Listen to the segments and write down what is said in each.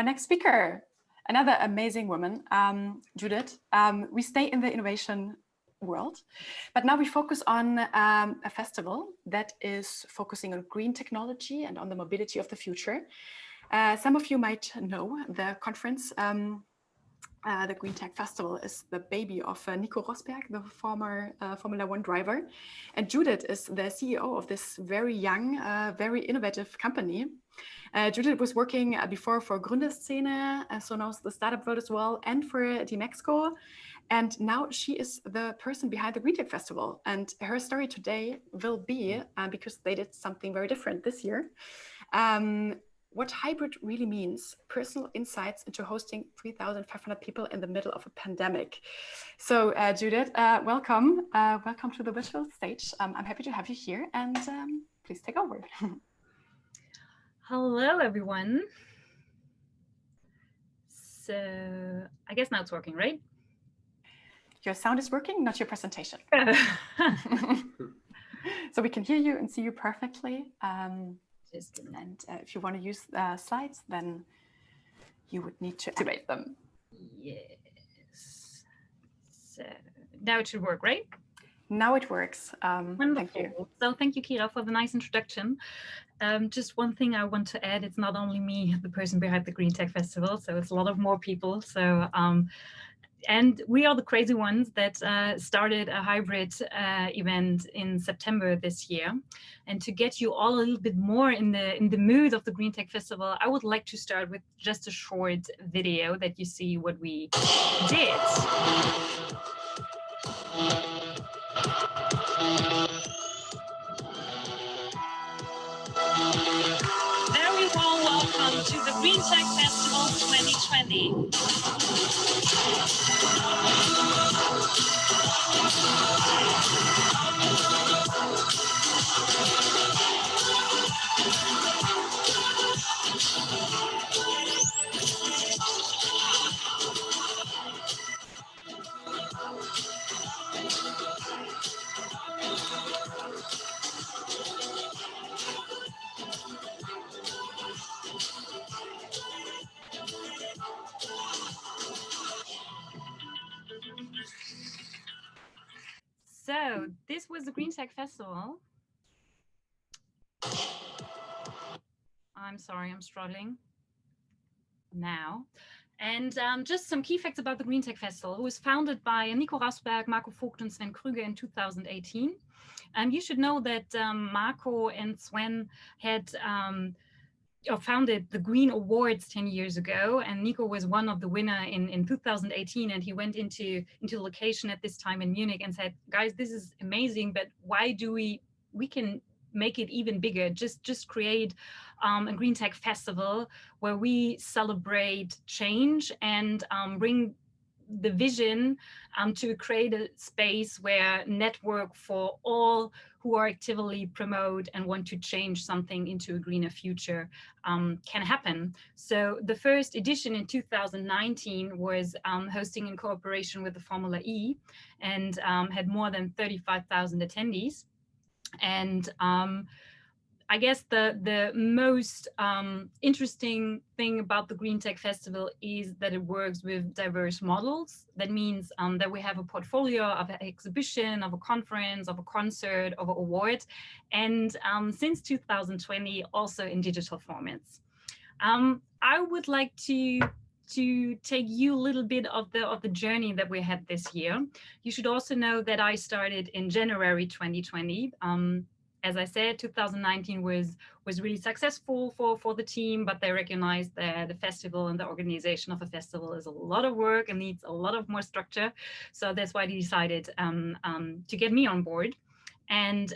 our next speaker, another amazing woman, Judith. We stay in the innovation world, but now we focus on a festival that is focusing on green technology and on the mobility of the future. Some of you might know the conference. The GREENTECH Festival is the baby of Nico Rosberg, the former Formula One driver. And Judith is the CEO of this very young, very innovative company. Judith was working before for Gründerszene, so knows the startup world as well, and for Die Mexico. And now she is the person behind the GREENTECH Festival. And her story today will be, because they did something very different this year, what hybrid really means, personal insights into hosting 3,500 people in the middle of a pandemic. So Judith, welcome. Welcome to the virtual stage. I'm happy to have you here, and please take over. Hello, everyone. So I guess now it's working, right? Your sound is working, not your presentation. So we can hear you and see you perfectly. And if you want to use slides, then you would need to activate them. Yes. So now it should work, right? Now it works. Wonderful. Thank you. So thank you, Kira, for the nice introduction. Just one thing I want to add, it's not only me, the person behind the GREENTECH Festival, so it's a lot of more people. So, and we are the crazy ones that started a hybrid event in September this year. And to get you all a little bit more in the mood of the GREENTECH Festival, I would like to start with just a short video that you see what we did. Very warm welcome to the GREENTECH Festival 2020. So this was the GREENTECH Festival. I'm sorry, I'm struggling now. And just some key facts about the GREENTECH Festival. It was founded by Nico Rosberg, Marco Vogt, and Sven Krüger in 2018. And you should know that Marco and Sven had founded the Green Awards 10 years ago, and Nico was one of the winner in 2018, and he went into the location at this time in Munich and said, guys, this is amazing, but why do we can make it even bigger, just create a GREENTECH Festival where we celebrate change and bring the vision to create a space where network for all who are actively promote and want to change something into a greener future can happen. So the first edition in 2019 was hosting in cooperation with the Formula E, and had more than 35,000 attendees. And I guess the most interesting thing about the GREENTECH Festival is that it works with diverse models. That means that we have a portfolio of an exhibition, of a conference, of a concert, of an award, and since 2020 also in digital formats. I would like to take you a little bit of the journey that we had this year. You should also know that I started in January 2020. As I said, 2019 was really successful for the team, but they recognized that the festival and the organization of a festival is a lot of work and needs a lot of more structure. So that's why they decided to get me on board. And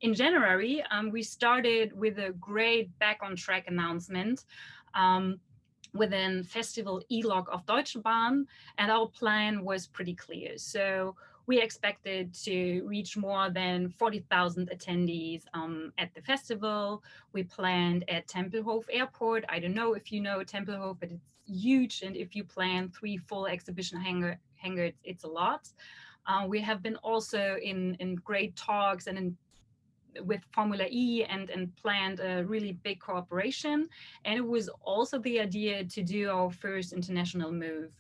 in January, we started with a great back on track announcement within Festival E-Log of Deutsche Bahn, and our plan was pretty clear. So we expected to reach more than 40,000 attendees at the festival. We planned at Tempelhof Airport. I don't know if you know Tempelhof, but it's huge. And if you plan 3 full exhibition hangars, it's a lot. We have been also in great talks and in with Formula E and planned a really big cooperation. And it was also the idea to do our first international move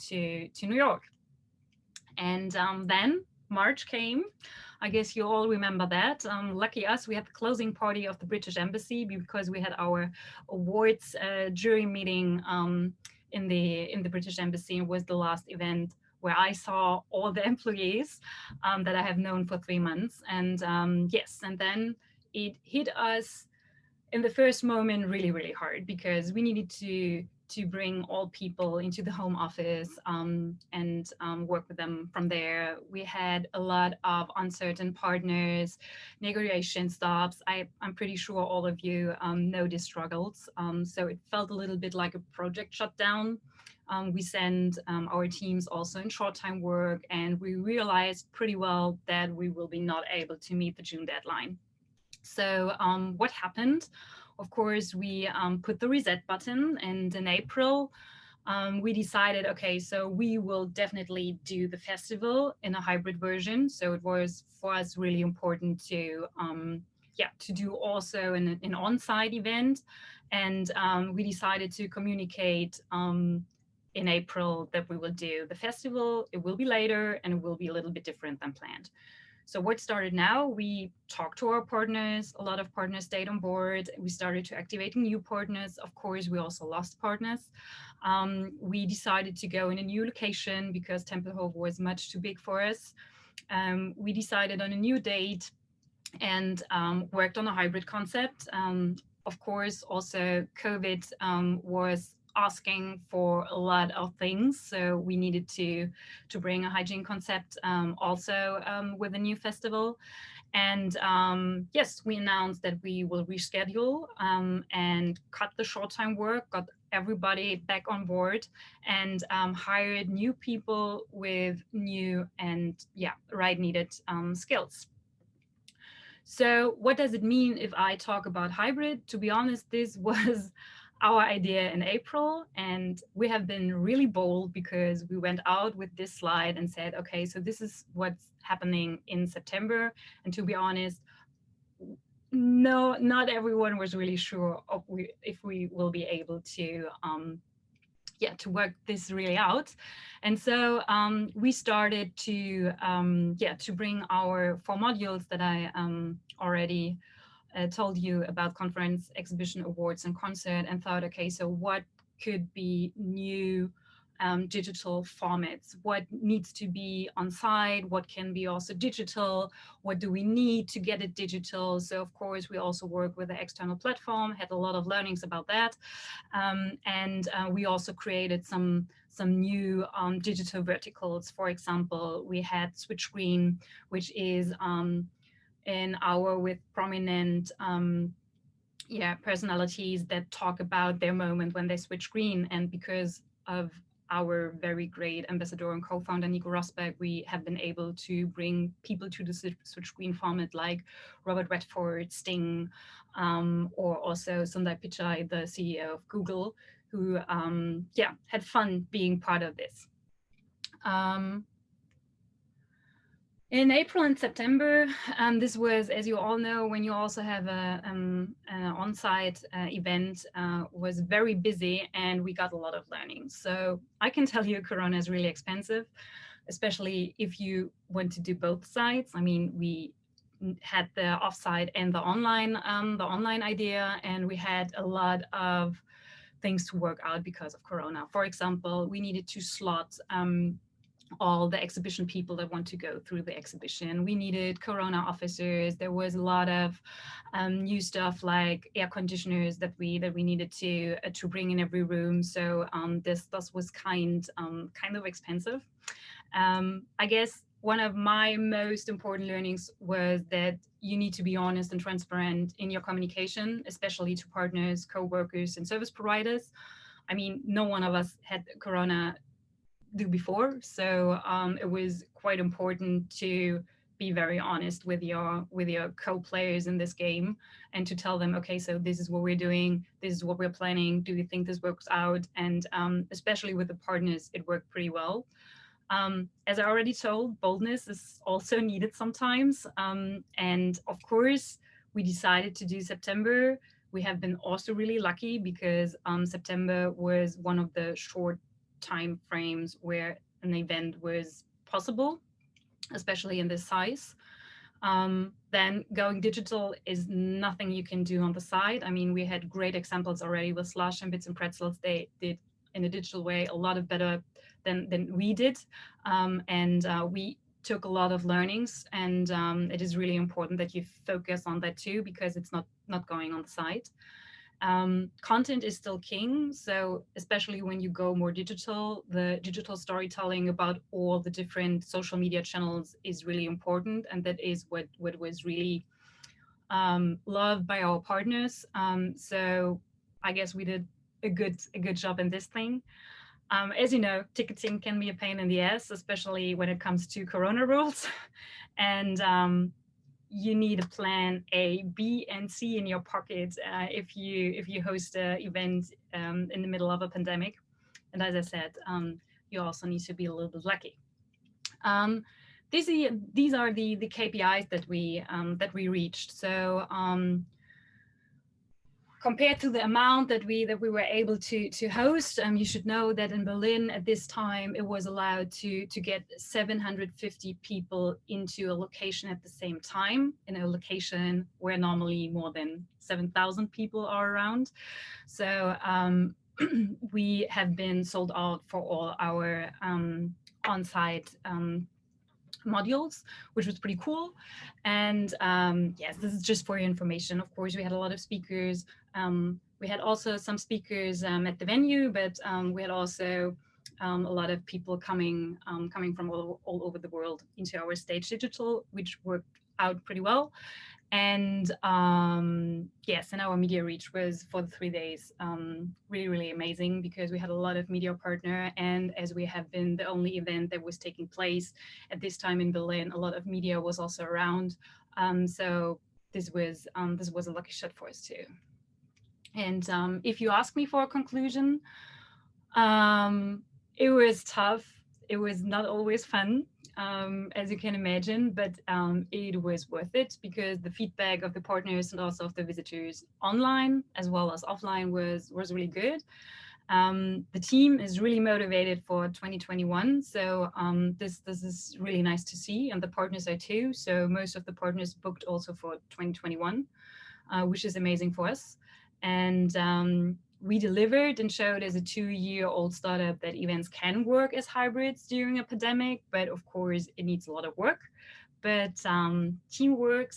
to New York. And then March came. I guess you all remember that. Lucky us, we had the closing party of the British Embassy because we had our awards jury meeting in the British Embassy. It was the last event where I saw all the employees that I have known for 3 months. And yes, and then it hit us in the first moment really, really hard because we needed to bring all people into the home office and work with them from there. We had a lot of uncertain partners, negotiation stops. I'm pretty sure all of you know these struggles. So it felt a little bit like a project shutdown. We sent our teams also in short time work, and we realized pretty well that we will be not able to meet the June deadline. So what happened? Of course, we put the reset button, and in April, we decided, okay, so we will definitely do the festival in a hybrid version. So it was for us really important to do also an on-site event. And we decided to communicate in April that we will do the festival. It will be later and it will be a little bit different than planned. So what started now, we talked to our partners, a lot of partners stayed on board. We started to activate new partners. Of course, we also lost partners. We decided to go in a new location because Tempelhof was much too big for us. We decided on a new date and worked on a hybrid concept. Of course, also COVID was asking for a lot of things, so we needed to bring a hygiene concept also with a new festival. And yes, we announced that we will reschedule and cut the short time work, got everybody back on board, and hired new people with new and right needed skills. So what does it mean if I talk about hybrid? To be honest, this was our idea in April, and we have been really bold because we went out with this slide and said, okay, so this is what's happening in September. And to be honest, no, not everyone was really sure if we will be able to work this really out. And so we started to bring our 4 modules that I already told you about: conference, exhibition, awards, and concert, and thought, okay, so what could be new digital formats? What needs to be on site? What can be also digital? What do we need to get it digital? So of course, we also work with an external platform, had a lot of learnings about that. And we also created some new digital verticals. For example, we had Switch Screen, which is an hour with prominent personalities that talk about their moment when they switch screen. And because of our very great ambassador and co-founder Nico Rosberg, we have been able to bring people to the switch screen format like Robert Redford, Sting, or also Sundar Pichai, the CEO of Google, who had fun being part of this. In April and September, this was, as you all know, when you also have an on-site event, was very busy, and we got a lot of learning. So I can tell you Corona is really expensive, especially if you want to do both sides. I mean, we had the offsite and the online idea, and we had a lot of things to work out because of Corona. For example, we needed to slot all the exhibition people that want to go through the exhibition. We needed Corona officers. There was a lot of new stuff like air conditioners that we needed to bring in every room. So this was kind of expensive. I guess one of my most important learnings was that you need to be honest and transparent in your communication, especially to partners, co-workers, and service providers. I mean, no one of us had Corona do before, so it was quite important to be very honest with your co-players in this game and to tell them, okay, so this is what we're doing, this is what we're planning, do you think this works out? And especially with the partners, it worked pretty well. As I already told, boldness is also needed sometimes. And of course, we decided to do September. We have been also really lucky because September was one of the short time frames where an event was possible, especially in this size. Then going digital is nothing you can do on the side. I mean, we had great examples already with Slush and Bits and Pretzels. They did in a digital way a lot of better than we did. We took a lot of learnings, and it is really important that you focus on that too, because it's not going on the side. Content is still king. So especially when you go more digital, the digital storytelling about all the different social media channels is really important. And that is what was really loved by our partners. So I guess we did a good job in this thing. As you know, ticketing can be a pain in the ass, especially when it comes to Corona rules. And you need a plan A, B, and C in your pocket if you host an event in the middle of a pandemic. And as I said, you also need to be a little bit lucky. These are the KPIs that we reached. So compared to the amount that we were able to host, you should know that in Berlin at this time, it was allowed to get 750 people into a location at the same time, in a location where normally more than 7,000 people are around. So we have been sold out for all our on-site modules, which was pretty cool. And yes, this is just for your information. Of course, we had a lot of speakers. We had also some speakers at the venue, but we had also a lot of people coming from all over the world into our stage digital, which worked out pretty well. And yes, and our media reach was for the 3 days really, really amazing, because we had a lot of media partner. And as we have been the only event that was taking place at this time in Berlin, a lot of media was also around. So this was a lucky shot for us too. And if you ask me for a conclusion, it was tough. It was not always fun, as you can imagine, but it was worth it, because the feedback of the partners and also of the visitors online as well as offline was really good. The team is really motivated for 2021. So this is really nice to see, and the partners are too. So most of the partners booked also for 2021, which is amazing for us. And we delivered and showed as a 2-year-old startup that events can work as hybrids during a pandemic, but of course it needs a lot of work. But teamwork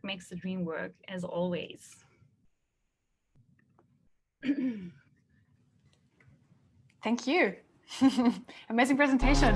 makes the dream work, as always. Thank you. Amazing presentation.